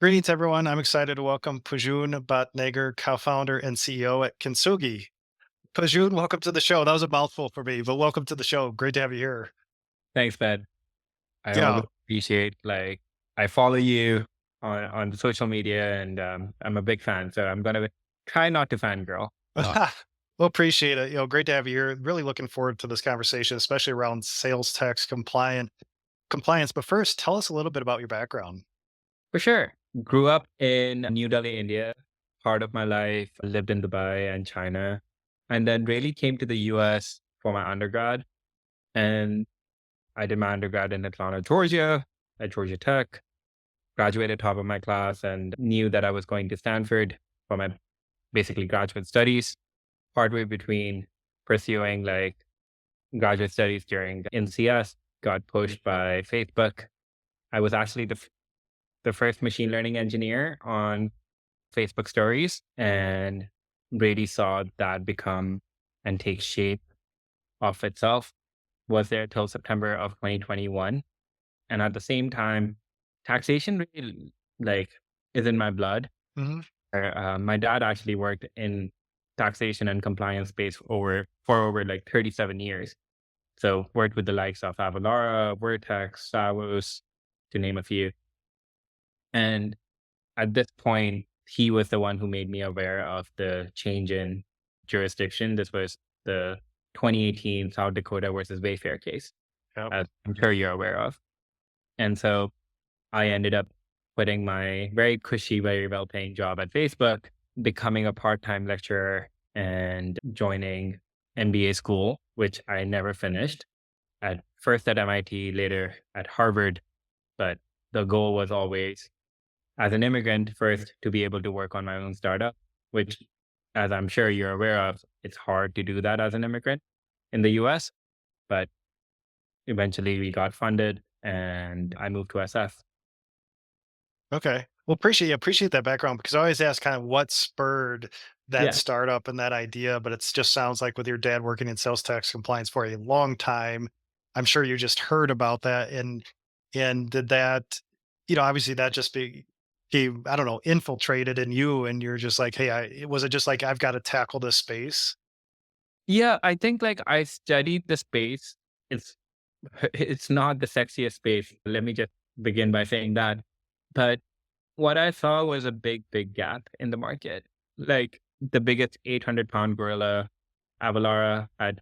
Greetings, everyone. I'm excited to welcome Pujun Bhatnagar, co-founder and CEO at Kintsugi. Pujun, welcome to the show. That was a mouthful for me, but welcome to the show. Great to have you here. Thanks, man. I Yeah. always appreciate I follow you on the social media and I'm a big fan. So I'm gonna try not to fangirl a lot. Well, appreciate it. Great to have you here. Really looking forward to this conversation, especially around sales tax compliance. But first, tell us a little bit about your background. For sure. Grew up in New Delhi, India. Part of my life lived in Dubai and China. And then really came to the US for my undergrad. And I did my undergrad in Atlanta, Georgia, at Georgia Tech. Graduated top of my class and knew that I was going to Stanford for my basically graduate studies. Partway between pursuing graduate studies during NCS, got pushed by Facebook. I was actually the first machine learning engineer on Facebook stories and really saw that become and take shape of itself. Was there till September of 2021. And at the same time, taxation really like is in my blood. Hmm. My dad actually worked in taxation and compliance space for over like 37 years. So worked with the likes of Avalara, Vertex, Savos, to name a few. And at this point, he was the one who made me aware of the change in jurisdiction. This was the 2018 South Dakota versus Wayfair case, Yep. as I'm sure you're aware of. And so I ended up quitting my very cushy, very well paying job at Facebook, becoming a part time lecturer and joining MBA school, which I never finished. At first at MIT, later at Harvard. But the goal was always, as an immigrant, first to be able to work on my own startup, which, as I'm sure you're aware of, it's hard to do that as an immigrant in the US. But eventually we got funded and I moved to SF. Okay. Well, appreciate that background because I always ask kind of what spurred that Yeah. startup and that idea, but it just sounds like with your dad working in sales tax compliance for a long time, I'm sure you just heard about that and did that, obviously that just became, I don't know, infiltrated in you and you're just like, hey, was it just like I've got to tackle this space? Yeah, I think I studied the space. It's it's not the sexiest space. Let me just begin by saying that. But what I saw was a big, big gap in the market. Like the biggest 800-pound gorilla, Avalara, had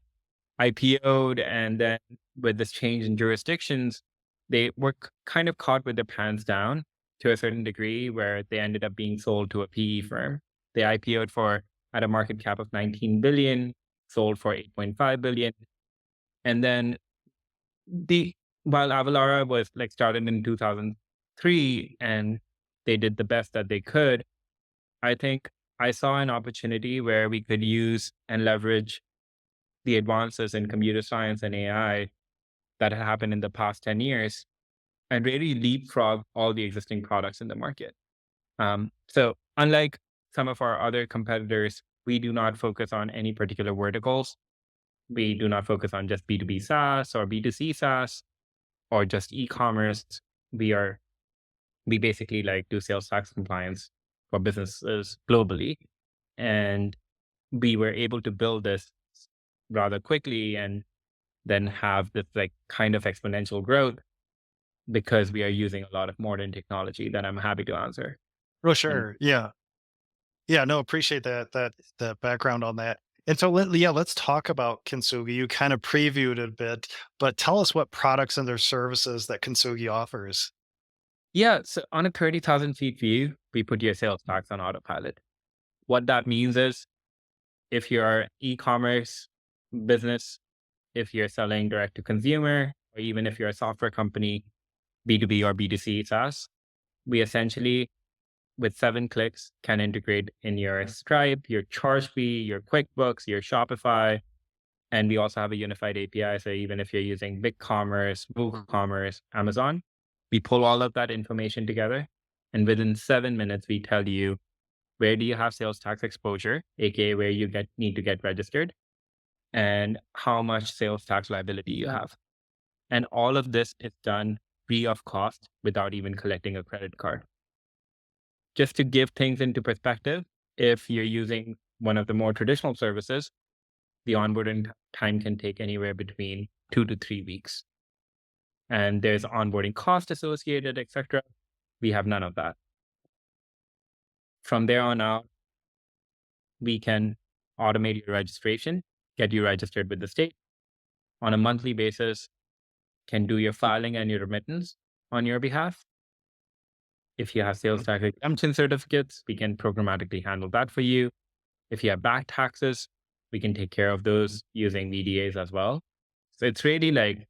IPO'd, and then with this change in jurisdictions, they were kind of caught with their pants down to a certain degree, where they ended up being sold to a PE firm. They IPO'd for at a market cap of 19 billion, sold for 8.5 billion, and then the while Avalara was started in 2003 and they did the best that they could, I think I saw an opportunity where we could use and leverage the advances in computer science and AI that had happened in the past 10 years and really leapfrog all the existing products in the market. So, unlike some of our other competitors, we do not focus on any particular verticals. We do not focus on just B2B SaaS or B2C SaaS or just e-commerce. We are we basically do sales tax compliance for businesses globally. And we were able to build this rather quickly and then have this kind of exponential growth because we are using a lot of modern technology that I'm happy to answer. Oh, And sure. Yeah. Yeah, no, appreciate that background on that. And so let's talk about Kintsugi. You kind of previewed it a bit, but tell us what products and their services that Kintsugi offers. yeah, so on a 30,000 feet view, we put your sales tax on autopilot. What that means is if you're e-commerce business, if you're selling direct to consumer, or even if you're a software company, B2B or B2C SaaS, we essentially, with 7 clicks, can integrate in your Stripe, your ChargeBee, your QuickBooks, your Shopify. And we also have a unified API. So even if you're using BigCommerce, WooCommerce, Amazon, we pull all of that information together. And within 7 minutes, we tell you where do you have sales tax exposure, aka where you need to get registered, and how much sales tax liability you have. And all of this is done free of cost without even collecting a credit card. just to give things into perspective, if you're using one of the more traditional services, the onboarding time can take anywhere between 2 to 3 weeks. And there's onboarding cost associated, etc. We have none of that. From there on out, we can automate your registration, get you registered with the state on a monthly basis, can do your filing and your remittance on your behalf. If you have sales tax exemption certificates, we can programmatically handle that for you. If you have back taxes, we can take care of those using VDAs as well. So it's really like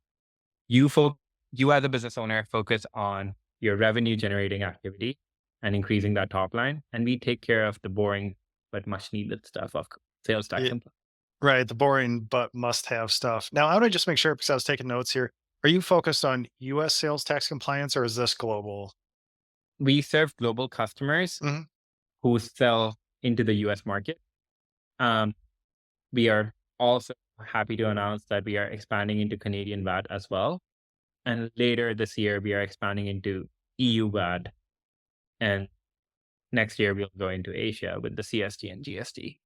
you fo- you as a business owner focus on your revenue generating activity and increasing that top line, and we take care of the boring but much needed stuff of sales tax It, compliance. right. The boring but must have stuff. Now, I want to just make sure because I was taking notes here. Are you focused on US sales tax compliance or is this global? We serve global customers Mhm. who sell into the US market. Um, we are also happy to announce that we are expanding into Canadian VAT as well. And later this year, we are expanding into EU VAT. And next year, we'll go into Asia with the CST and GST.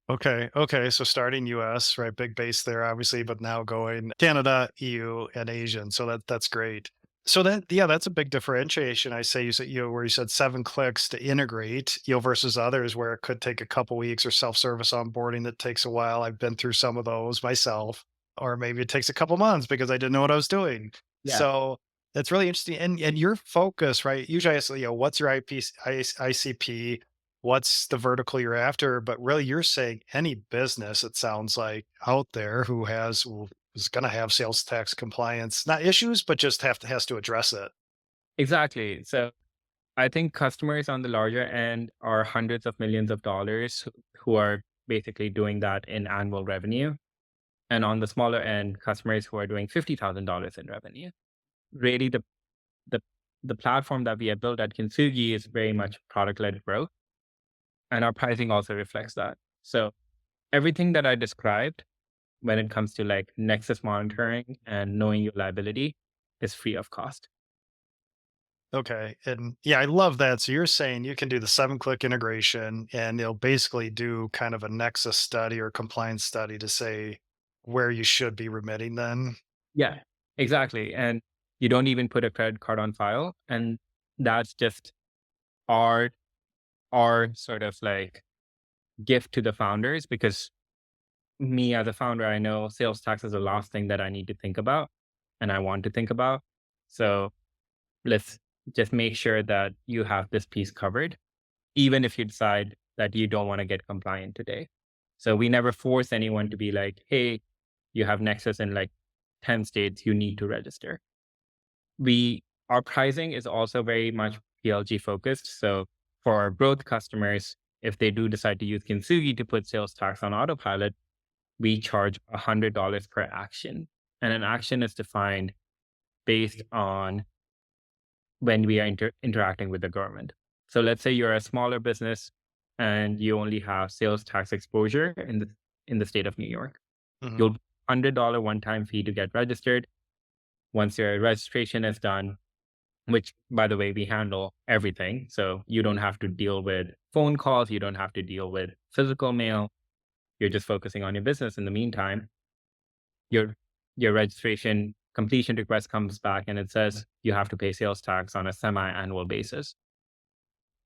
Okay. Okay. So starting US, right? Big base there, obviously, but now going Canada, EU, and Asian. So that's great. So that yeah, that's a big differentiation. I say you said where you said 7 clicks to integrate, versus others where it could take a couple weeks or self-service onboarding that takes a while. I've been through some of those myself, or maybe it takes a couple months because I didn't know what I was doing. Yeah, So that's really interesting. And your focus, right? Usually I say, what's your ICP? What's the vertical you're after, but really you're saying any business, it sounds like, out there who is going to have sales tax compliance, not issues, but just has to address it. exactly. So I think customers on the larger end are hundreds of millions of dollars who are basically doing that in annual revenue. And on the smaller end, customers who are doing $50,000 in revenue. Really, the the platform that we have built at Kintsugi is very much product led growth, and our pricing also reflects that. So everything that I described when it comes to like Nexus monitoring and knowing your liability is free of cost. Okay. And yeah, I love that. So you're saying you can do the 7 click integration and it'll basically do kind of a nexus study or compliance study to say where you should be remitting then. Yeah, exactly. And you don't even put a credit card on file, and that's just our our sort of like gift to the founders because me as a founder, I know sales tax is the last thing that I need to think about and I want to think about. So let's just make sure that you have this piece covered, even if you decide that you don't want to get compliant today. So we never force anyone to be like, hey, you have Nexus in like 10 states, you need to register. Our pricing is also very much PLG focused. So for our growth customers, if they do decide to use Kintsugi to put sales tax on autopilot, we charge $100 per action. And an action is defined based on when we are interacting with the government. So let's say you're a smaller business and you only have sales tax exposure in the state of New York. Hmm. You'll $100 one-time fee to get registered. Once your registration is done, which by the way, we handle everything. So you don't have to deal with phone calls, you don't have to deal with physical mail. You're just focusing on your business in the meantime. your your registration completion request comes back and it says you have to pay sales tax on a semi-annual basis.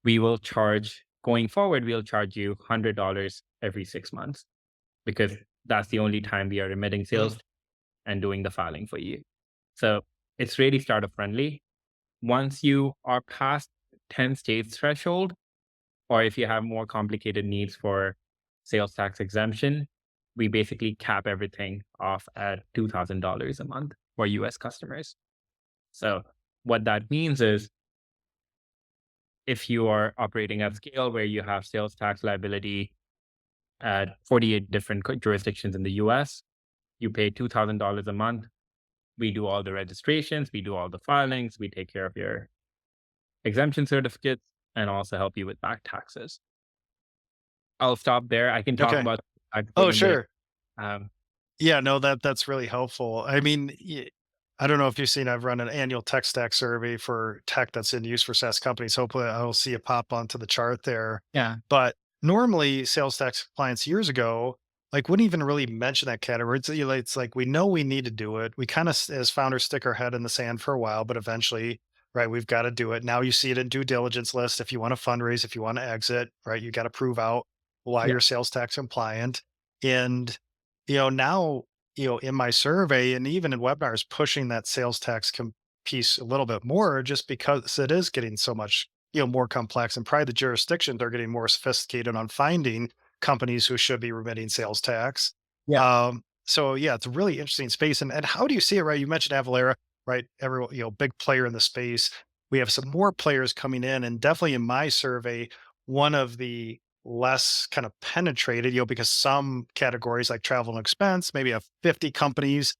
We will charge going forward, we'll charge you $100 every 6 months because that's the only time we are remitting Hmm. sales and doing the filing for you. So it's really startup friendly. Once you are past 10 states threshold, or if you have more complicated needs for sales tax exemption, we basically cap everything off at $2,000 a month for US customers. So what that means is if you are operating at scale where you have sales tax liability at 48 different jurisdictions in the US, you pay $2,000 a month. We do all the registrations, we do all the filings, we take care of your exemption certificates, and also help you with back taxes. I'll stop there. I can talk Okay. about that for Oh, the day. sure. Um, Yeah, no, that's really helpful. I mean, I don't know if you've seen, I've run an annual tech stack survey for tech that's in use for SaaS companies. Hopefully, I'll see it pop onto the chart there. Yeah. But normally, sales tax compliance years ago, like wouldn't even really mention that category. It's like we know we need to do it. We kind of, as founders, stick our head in the sand for a while, but eventually, right, we've got to do it. Now you see it in due diligence list. If you want to fundraise, if you want to exit, right, you got to prove out why Yeah. you're sales tax compliant. And now in my survey and even in webinars pushing that sales tax piece a little bit more just because it is getting so much more complex, and probably the jurisdictions are getting more sophisticated on finding companies who should be remitting sales tax. Yeah. So yeah, it's a really interesting space. And how do you see it? Right, you mentioned Avalara, right? Everyone, big player in the space. We have some more players coming in, and definitely in my survey, one of the less kind of penetrated, because some categories like travel and expense maybe have 50 companies,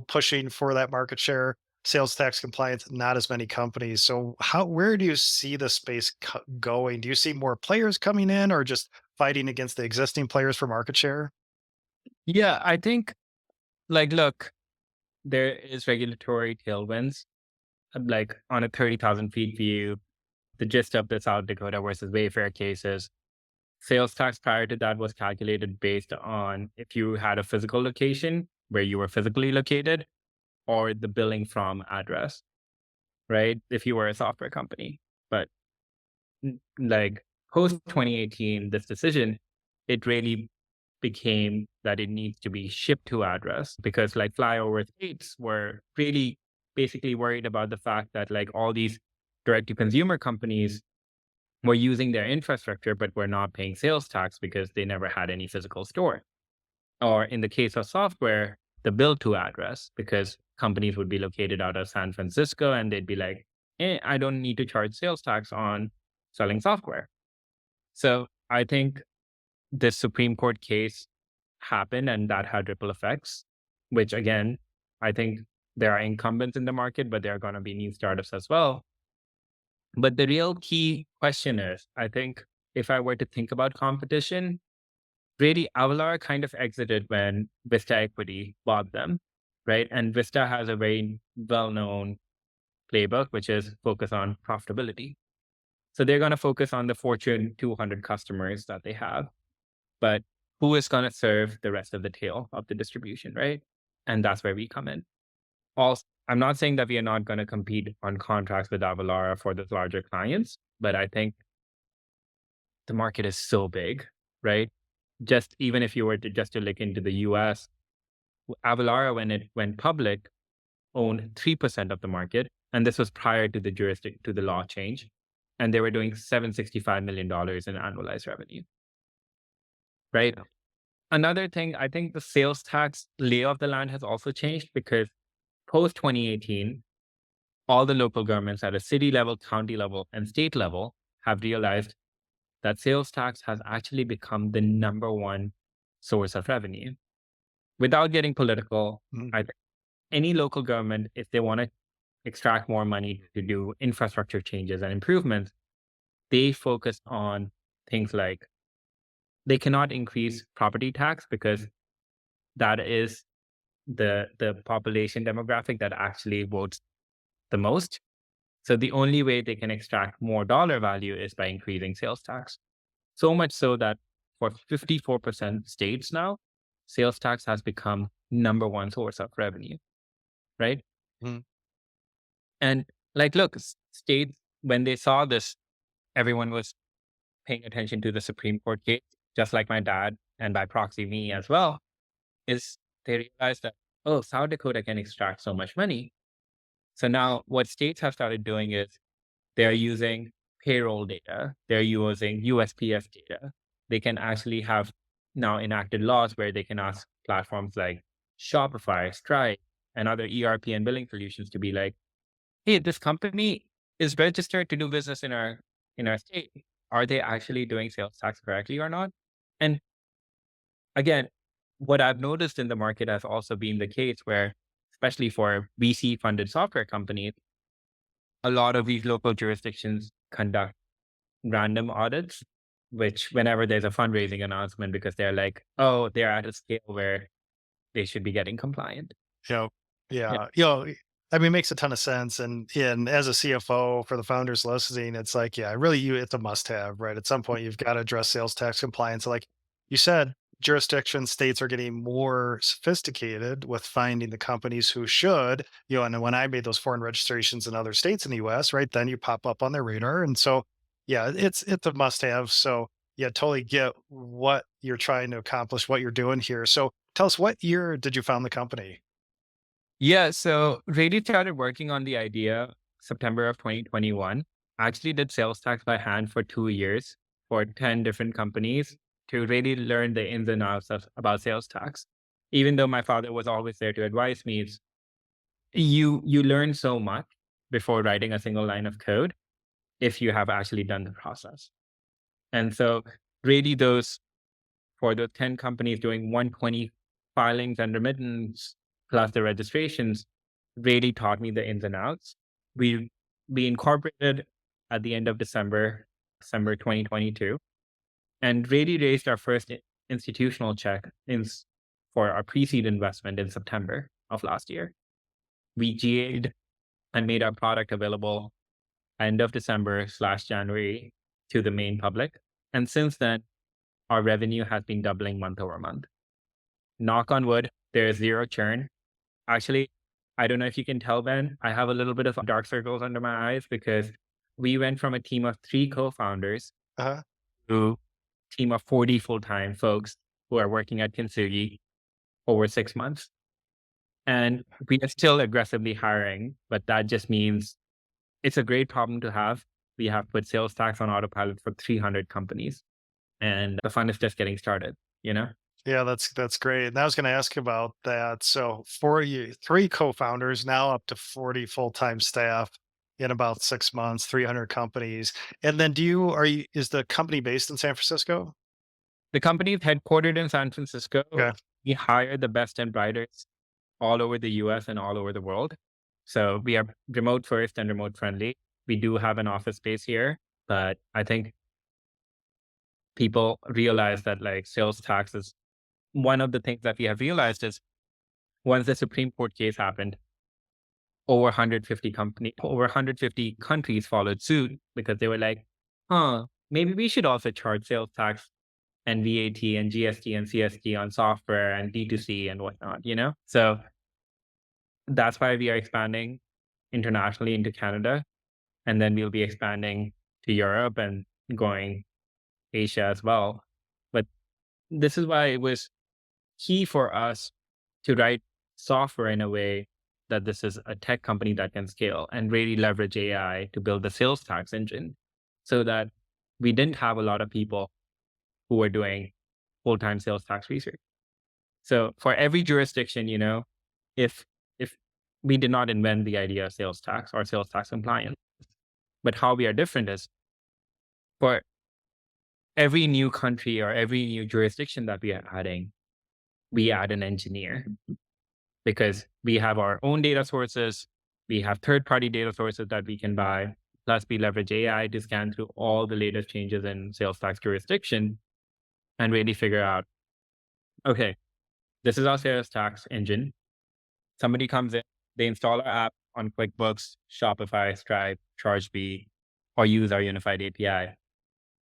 pushing for that market share. Sales tax compliance, not as many companies. So where do you see the space going? Do you see more players coming in or just fighting against the existing players for market share? Yeah. I think, like, look, there is regulatory tailwinds. Like on a 30,000 feet view, the gist of the South Dakota versus Wayfair cases, sales tax prior to that was calculated based on if you had a physical location where you were physically located or the billing from address, right? If you were a software company. But like post 2018, this decision, it really became that it needs to be shipped to address because like flyover states were really basically worried about the fact that like all these direct to consumer companies were using their infrastructure but were not paying sales tax because they never had any physical store. Or in the case of software, the bill to address, because companies would be located out of San Francisco and they'd be like, I don't need to charge sales tax on selling software. So I think the Supreme Court case happened and that had ripple effects, which again, I think there are incumbents in the market, but there are going to be new startups as well. But the real key question is, I think if I were to think about competition, really Avalara kind of exited when Vista Equity bought them, right? And Vista has a very well-known playbook, which is focus on profitability. So they're going to focus on the Fortune 200 customers that they have, but who is going to serve the rest of the tail of the distribution, right? And that's where we come in. Also, I'm not saying that we are not going to compete on contracts with Avalara for those larger clients, but I think the market is so big, right? Just even if you were to just to look into the US, Avalara, when it went public, owned 3% of the market. And this was prior to the to the law change. And they were doing $765 million in annualized revenue, right? Yeah. Another thing, I think the sales tax lay of the land has also changed because post 2018, all the local governments at a city level, county level, and state level have realized that sales tax has actually become the number one source of revenue. Without getting political, Mhm. I think any local government, if they want to extract more money to do infrastructure changes and improvements, they focus on things like they cannot increase property tax because that is the population demographic that actually votes the most. So the only way they can extract more dollar value is by increasing sales tax. So much so that for 54% states now, sales tax has become number one source of revenue, right? Mhm. And like, look, states, when they saw this, everyone was paying attention to the Supreme Court case, just like my dad and by proxy me as well, is they realized that, oh, South Dakota can extract so much money. So now what states have started doing is they're using payroll data, they're using USPS data. They can actually have now enacted laws where they can ask platforms like Shopify, Stripe, and other ERP and billing solutions to be like, hey, this company is registered to do business in our state. Are they actually doing sales tax correctly or not? And again, what I've noticed in the market has also been the case where, especially for VC funded software companies, a lot of these local jurisdictions conduct random audits, which whenever there's a fundraising announcement, because they're like, oh, they're at a scale where they should be getting compliant. Yeah. Yeah. Yeah. I mean, it makes a ton of sense. And as a CFO for the founders listening, it's like, yeah, really, it's a must have, right? At some point, you've got to address sales tax compliance. Like you said, jurisdictions, states are getting more sophisticated with finding the companies who should, and when I made those foreign registrations in other states in the US, right, then you pop up on their radar. And so, yeah, it's a must have. So, yeah, totally get what you're trying to accomplish, what you're doing here. So, tell us, what year did you found the company? Yeah, so really started working on the idea September of 2021. Actually did sales tax by hand for 2 years for 10 different companies to really learn the ins and outs about sales tax. Even though my father was always there to advise me, you learn so much before writing a single line of code if you have actually done the process. And so really those for the 10 companies doing 120 filings and remittance plus the registrations really taught me the ins and outs. We we incorporated at the end of December 2022, and really raised our first institutional check for our pre-seed investment in September of last year. We GA'd and made our product available end of December/January to the main public. And since then, our revenue has been doubling month over month. Knock on wood, there is zero churn. Actually, I don't know if you can tell, Ben, I have a little bit of dark circles under my eyes because we went from a team of 3 co-founders Uh-huh. to a team of 40 full-time folks who are working at Kintsugi over 6 months. And we are still aggressively hiring, but that just means it's a great problem to have. We have put sales tax on autopilot for 300 companies, and the fun is just getting started, you know? Yeah, that's great. And I was going to ask about that. So for you, three co-founders, now up to 40 full-time staff in about 6 months, 300 companies. And then is the company based in San Francisco? The company is headquartered in San Francisco. Okay. We hire the best and brightest all over the US and all over the world. So we are remote first and remote friendly. We do have an office space here, but I think people realize that like sales tax is one of the things that we have realized is once the Supreme Court case happened, over 150 countries followed suit because they were like, maybe we should also charge sales tax and VAT and GST and CST on software and D2C and whatnot, you know? So that's why we are expanding internationally into Canada. And then we'll be expanding to Europe and going Asia as well. But this is why it was key for us to write software in a way that this is a tech company that can scale and really leverage AI to build the sales tax engine so that we didn't have a lot of people who were doing full-time sales tax research. So for every jurisdiction, if if we did not invent the idea of sales tax or sales tax compliance, but how we are different is for every new country or every new jurisdiction that we are adding, we add an engineer because we have our own data sources, we have third-party data sources that we can buy, plus we leverage AI to scan through all the latest changes in sales tax jurisdiction and really figure out, okay, this is our sales tax engine. Somebody comes in, they install our app on QuickBooks, Shopify, Stripe, ChargeBee, or use our unified API.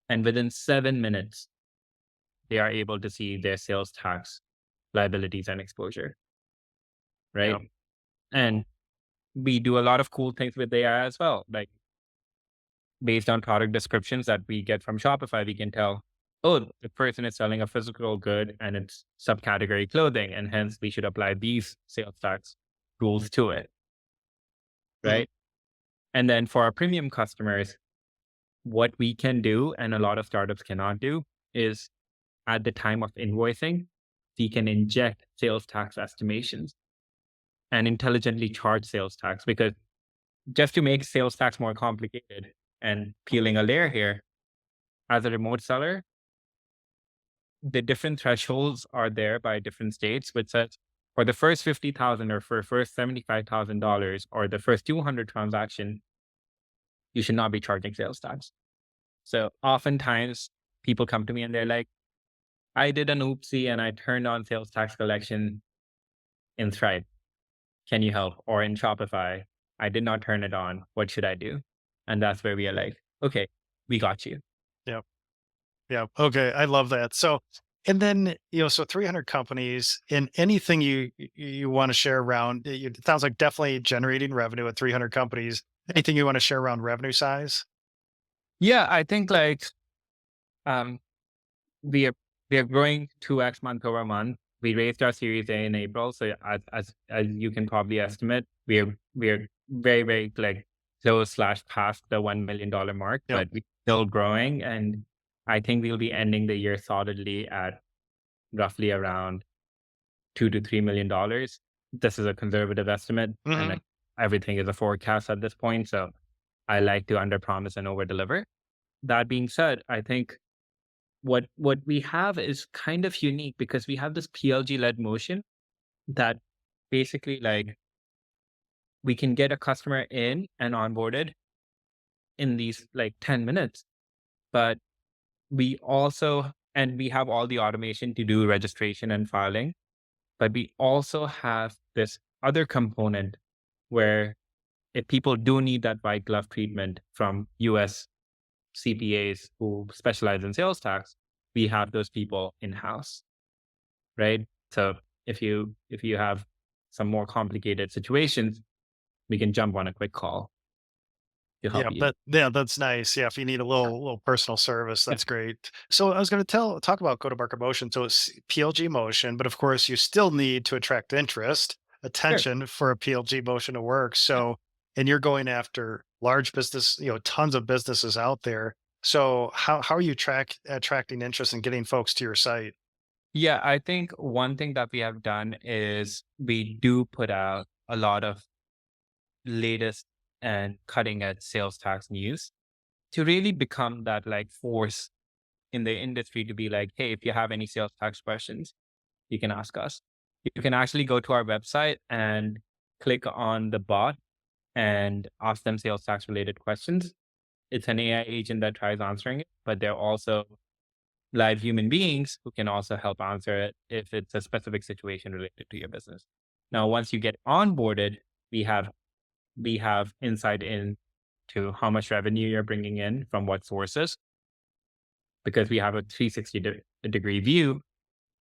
And within 7 minutes, they are able to see their sales tax liabilities and exposure, right? Yeah. And we do a lot of cool things with AI as well. Like based on product descriptions that we get from Shopify, we can tell, oh, the person is selling a physical good and it's subcategory clothing, and hence we should apply these sales tax rules to it, Mhm. right? And then for our premium customers, what we can do and a lot of startups cannot do is at the time of invoicing, we can inject sales tax estimations and intelligently charge sales tax. Because just to make sales tax more complicated and peeling a layer here, as a remote seller, the different thresholds are there by different states, which says for the first 50,000 or for first $75,000 or the first 200 transaction, you should not be charging sales tax. So oftentimes people come to me and they're like, I did an oopsie and I turned on sales tax collection in Stripe. Can you help? Or in Shopify, I did not turn it on. What should I do? And that's where we are like, okay, we got you. Yep. Yep. Okay. I love that. So, and then, so 300 companies in anything you want to share around, it sounds like definitely generating revenue at 300 companies. Anything you want to share around revenue size? Yeah, I think like um we are we are growing 2x month over month. We raised our Series A in April, so as you can probably estimate, we are very very like close slash past the $1 million mark, Yep. but we're still growing, and I think we'll be ending the year solidly at roughly around $2 to $3 million. This is a conservative estimate, and Hmm. everything is a forecast at this point. So I like to underpromise and overdeliver. That being said, I think what we have is kind of unique because we have this PLG led motion that basically like we can get a customer in and onboarded in these like 10 minutes, but we also and we have all the automation to do registration and filing, but we also have this other component where if people do need that white glove treatment from US CPAs who specialize in sales tax, we have those people in house, right? So if you have some more complicated situations, we can jump on a quick call to help Yeah, you. that's nice. Yeah, if you need a little personal service, Yeah, that's great. So I was going to talk about go to market motion. So it's PLG motion, but of course you still need to attract interest, sure. attention for a PLG motion to work. Yeah. So, and you're going after large business, tons of businesses out there. So how are you attracting interest and getting folks to your site? Yeah, I think one thing that we have done is we do put out a lot of latest and cutting edge sales tax news to really become that like force in the industry to be like, hey, if you have any sales tax questions, you can ask us. You can actually go to our website and click on the bot and ask them sales tax related questions. It's an AI agent that tries answering it, but they're also live human beings who can also help answer it if it's a specific situation related to your business. Now, once you get onboarded, we have we have insight into how much revenue you're bringing in from what sources, because we have a 360 degree view.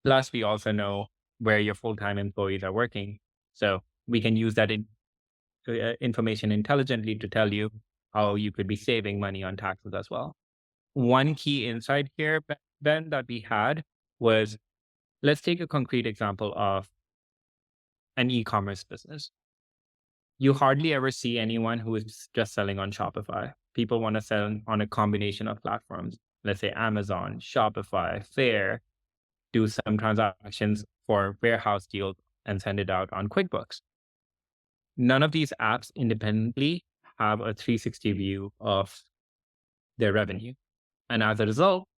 Plus, we also know where your full time employees are working. So we can use that information intelligently to tell you how you could be saving money on taxes as well. One key insight here, Ben, that we had was, let's take a concrete example of an e commerce business. You hardly ever see anyone who is just selling on Shopify. People want to sell on a combination of platforms. Let's say Amazon, Shopify, Fair, do some transactions for warehouse deals and send it out on QuickBooks. None of these apps independently have a 360 view of their revenue. And as a result,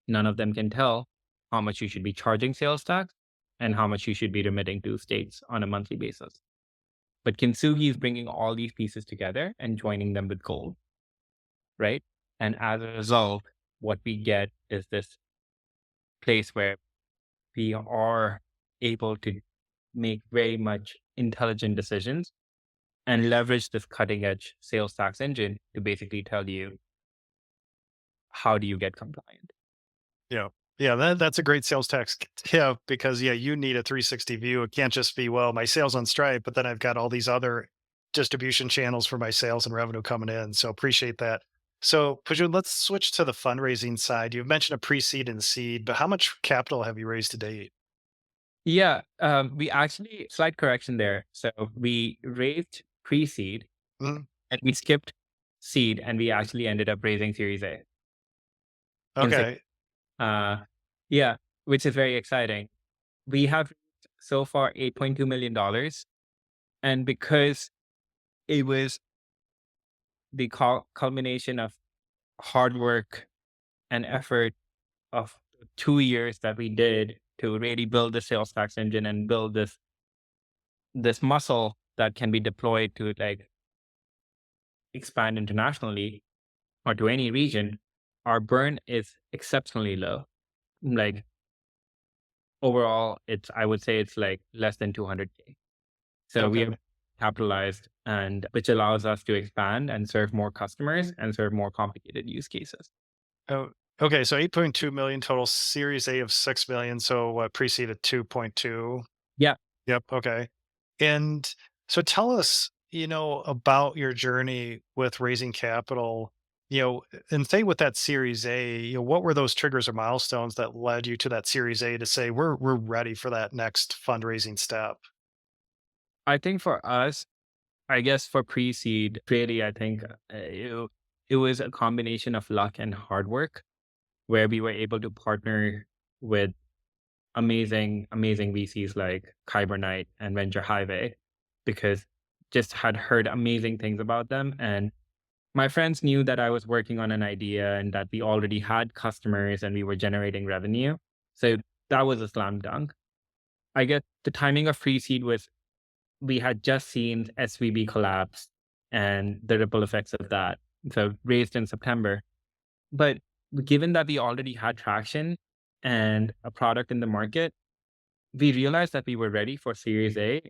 none of them can tell how much you should be charging sales tax and how much you should be remitting to states on a monthly basis. But Kintsugi is bringing all these pieces together and joining them with gold, right? And as a result, what we get is this place where we are able to make very much intelligent decisions and leverage this cutting edge sales tax engine to basically tell you how do you get compliant. Yeah. Yeah, that's a great sales tax tip because you need a 360 view. It can't just be, well, my sales on Stripe, but then I've got all these other distribution channels for my sales and revenue coming in. So appreciate that. So Pujun, let's switch to the fundraising side. You've mentioned a pre-seed and seed, but how much capital have you raised to date? Yeah, we actually, slight correction there. So we raised pre seed Mhm. and we skipped seed and we actually ended up raising Series A in six. Okay. Uh, yeah, which is very exciting. We have so far $8.2 million. And because it was the culmination of hard work and effort of 2 years that we did to really build the sales tax engine and build this muscle that can be deployed to like expand internationally or to any region, our burn is exceptionally low. Like overall, it's I would say it's like less than 200K. So we Okay. are capitalized, and which allows us to expand and serve more customers and serve more complicated use cases. Oh, okay. So 8.2 million total, Series A of 6 million. So what preceded 2.2? Yeah, Yep. Okay. And so tell us, about your journey with raising capital, and say with that Series A, what were those triggers or milestones that led you to that Series A to say we're ready for that next fundraising step? I think for us, I guess for pre-seed, really, I think it was a combination of luck and hard work where we were able to partner with amazing VCs like Kybernite and Venture Highway because just had heard amazing things about them. And my friends knew that I was working on an idea and that we already had customers and we were generating revenue. So that was a slam dunk. I guess the timing of pre-seed was we had just seen SVB collapse and the ripple effects of that. So raised in September. But given that we already had traction and a product in the market, we realized that we were ready for Series A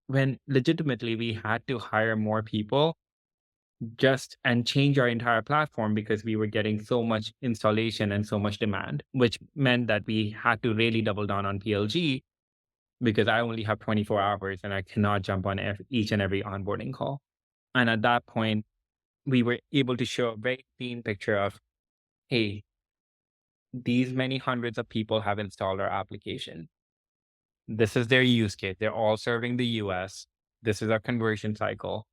when legitimately we had to hire more people just and change our entire platform because we were getting so much installation and so much demand, which meant that we had to really double down on PLG because I only have 24 hours and I cannot jump on each and every onboarding call. And at that point, we were able to show a very clean picture of, hey, these many hundreds of people have installed our application. This is their use case. They're all serving the US. This is our conversion cycle.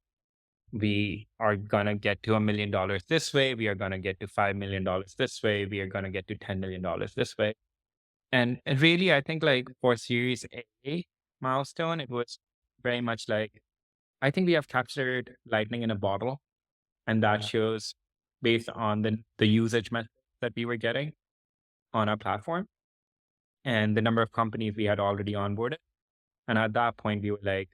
We are going to get to $1 million this way. We are going to get to $5 million this way. We are going to get to $10 million this way. And really, I think like for Series A milestone, it was very much like, I think we have captured lightning in a bottle. And that shows based on the usage metrics that we were getting on our platform and the number of companies we had already onboarded. And at that point, we were like,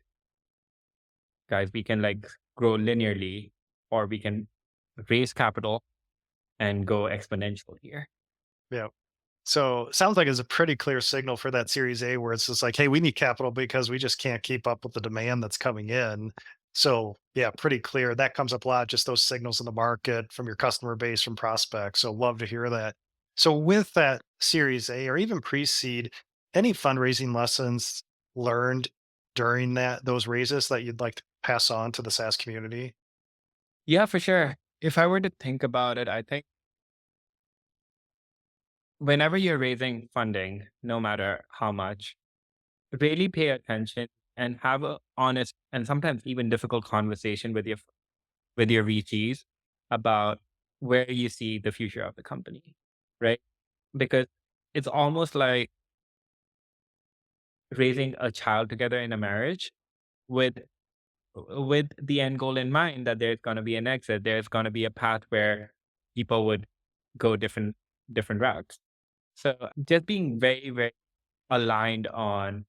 guys, we can like grow linearly or we can raise capital and go exponential here. Yeah. So sounds like it's a pretty clear signal for that Series A where it's just like, hey, we need capital because we just can't keep up with the demand that's coming in. So yeah, pretty clear. That comes up a lot, just those signals in the market from your customer base, from prospects. So love to hear that. So with that Series A or even pre-seed, any fundraising lessons learned during those raises that you'd like to pass on to the SaaS community? Yeah, for sure. If I were to think about it, I think whenever you're raising funding, no matter how much, really pay attention and have a honest and sometimes even difficult conversation with your VCs about where you see the future of the company, right? Because it's almost like raising a child together in a marriage with with the end goal in mind that there's going to be an exit, there's going to be a path where people would go different routes. So just being very aligned on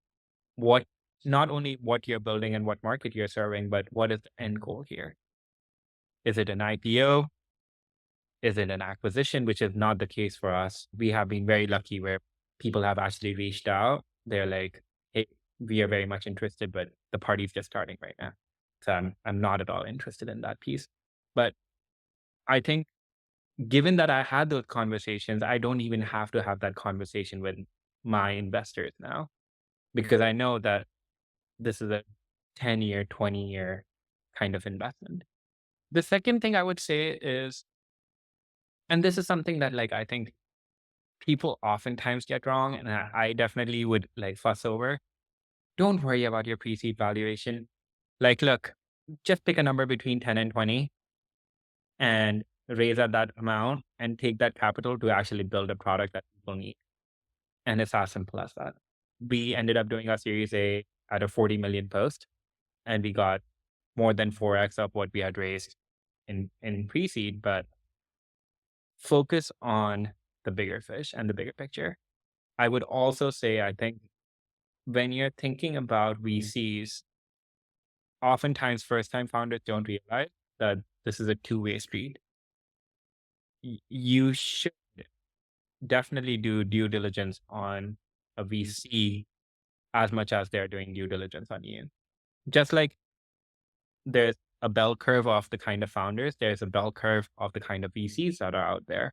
what not only what you're building and what market you're serving, but what is the end goal here? Is it an IPO? Is it an acquisition? Which is not the case for us. We have been very lucky where people have actually reached out. They're like, hey, we are very much interested, but the party's just starting right now. So I'm not at all interested in that piece. But I think given that I had those conversations, I don't even have to have that conversation with my investors now because I know that this is a 10-year, 20-year kind of investment. The second thing I would say is, and this is something that like I think people oftentimes get wrong, and I definitely would like fuss over. Don't worry about your pre-seed valuation. Like, look, just pick a number between 10 and 20 and raise at that amount and take that capital to actually build a product that people need. And it's as simple as that. We ended up doing our Series A at a 40 million post, and we got more than 4x of what we had raised in pre-seed, but focus on the bigger fish and the bigger picture. I would also say, I think when you're thinking about VCs, oftentimes first time founders don't realize that this is a two-way street. You should definitely do due diligence on a VC as much as they're doing due diligence on you. just like there's a bell curve of the kind of founders, there's a bell curve of the kind of VCs that are out there.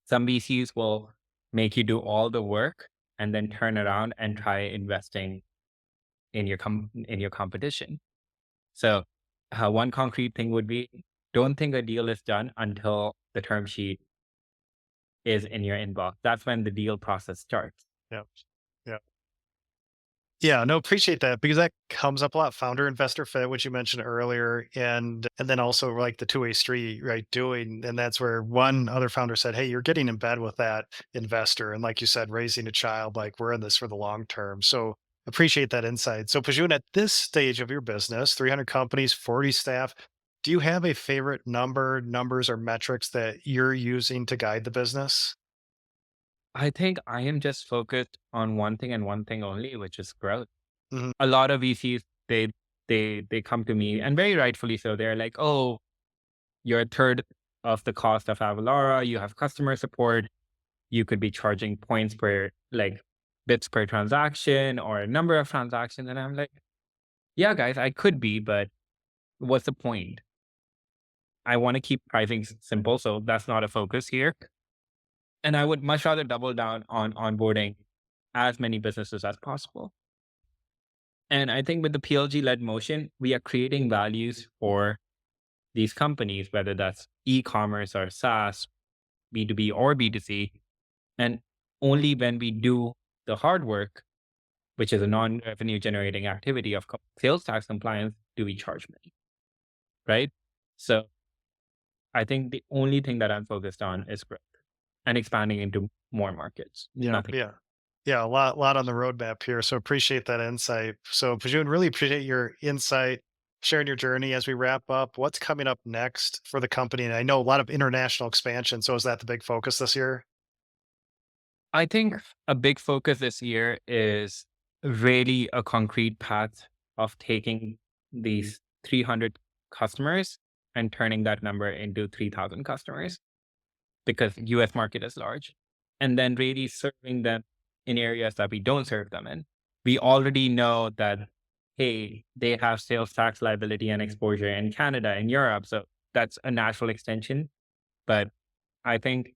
Some VCs will make you do all the work and then turn around and try investing in your competition. So, one concrete thing would be, don't think a deal is done until the term sheet is in your inbox. That's when the deal process starts. Yeah. Yeah. Yeah, no, appreciate that because that comes up a lot. Founder investor fit, which you mentioned earlier, and then also like the two-way street, right? Doing, and that's where one other founder said, "Hey, you're getting in bed with that investor," and like you said, raising a child, like we're in this for the long term. So appreciate that insight. So Pajun, at this stage of your business, 300 companies, 40 staff, do you have a favorite numbers, or metrics that you're using to guide the business? I think I am just focused on one thing and one thing only, which is growth. Mhm. A lot of VCs, they come to me, and very rightfully so. They're like, "Oh, you're a third of the cost of Avalara. You have customer support. You could be charging points per, like, bits per transaction or a number of transactions." And I'm like, "Yeah, guys, I could be, but what's the point? I want to keep pricing simple, so that's not a focus here. And I would much rather double down on onboarding as many businesses as possible." And I think with the PLG led motion, we are creating values for these companies, whether that's e-commerce or SaaS, B2B or B2C. And only when we do the hard work, which is a non-revenue generating activity of sales tax compliance, do we charge money, right? So I think the only thing that I'm focused on is growth and expanding into more markets. Yeah, Nothing. yeah. Yeah, a lot on the roadmap here, so appreciate that insight. So, Pajun, really appreciate your insight, sharing your journey as we wrap up. What's coming up next for the company? And I know a lot of international expansion, so is that the big focus this year? I think a big focus this year is really a concrete path of taking these 300 customers and turning that number into 3,000 customers, because US market is large, and then really serving them in areas that we don't serve them in. We already know that, hey, they have sales tax liability and exposure in Canada and Europe, so that's a natural extension. But I think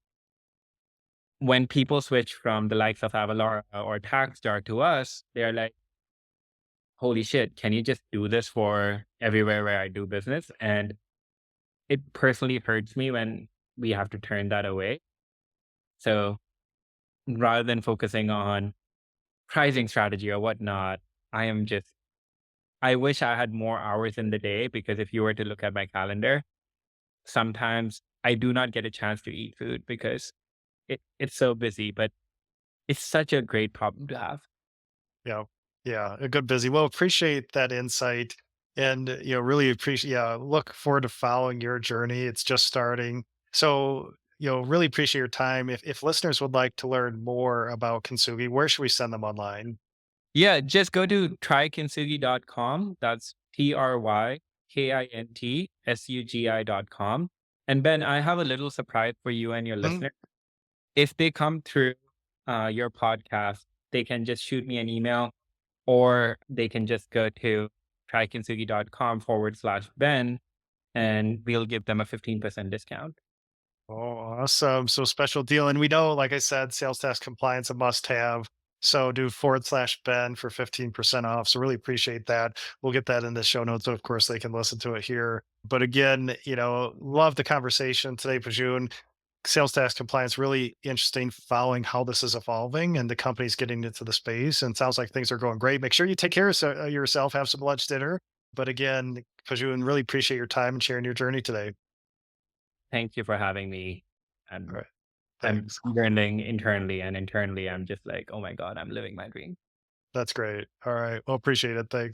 when people switch from the likes of Avalara or Tagstar to us, they're like, "Holy shit, can you just do this for everywhere where I do business?" And it personally hurts me when we have to turn that away. So rather than focusing on pricing strategy or whatnot, I am just, I wish I had more hours in the day, because if you were to look at my calendar, sometimes I do not get a chance to eat food because it's so busy, but it's such a great problem to have. Yeah, yeah, a good busy. Well, appreciate that insight, and really appreciate. Yeah, look forward to following your journey. It's just starting, so really appreciate your time. If listeners would like to learn more about Kintsugi, where should we send them online? Yeah, just go to trykintsugi.com. That's TRYKINTSUGI.com. And Ben, I have a little surprise for you and your Mhm. listener. If they come through your podcast, they can just shoot me an email, or they can just go to trykintsugi.com/Ben, and we'll give them a 15% discount. Oh, awesome. So special deal. And we know, like I said, sales tax compliance a must have. So do /Ben for 15% off. So really appreciate that. We'll get that in the show notes. So of course they can listen to it here. But again, love the conversation today, Pajun. Sales tax compliance, really interesting following how this is evolving and the company's getting into the space. And sounds like things are going great. Make sure you take care of yourself, have some lunch, dinner. But again, Pajun, really appreciate your time and sharing your journey today. Thank you for having me. All And right. I'm Thanks. learning internally, and internally, I'm just like, oh my God, I'm living my dream. That's great. All right. Well, appreciate it. Thanks.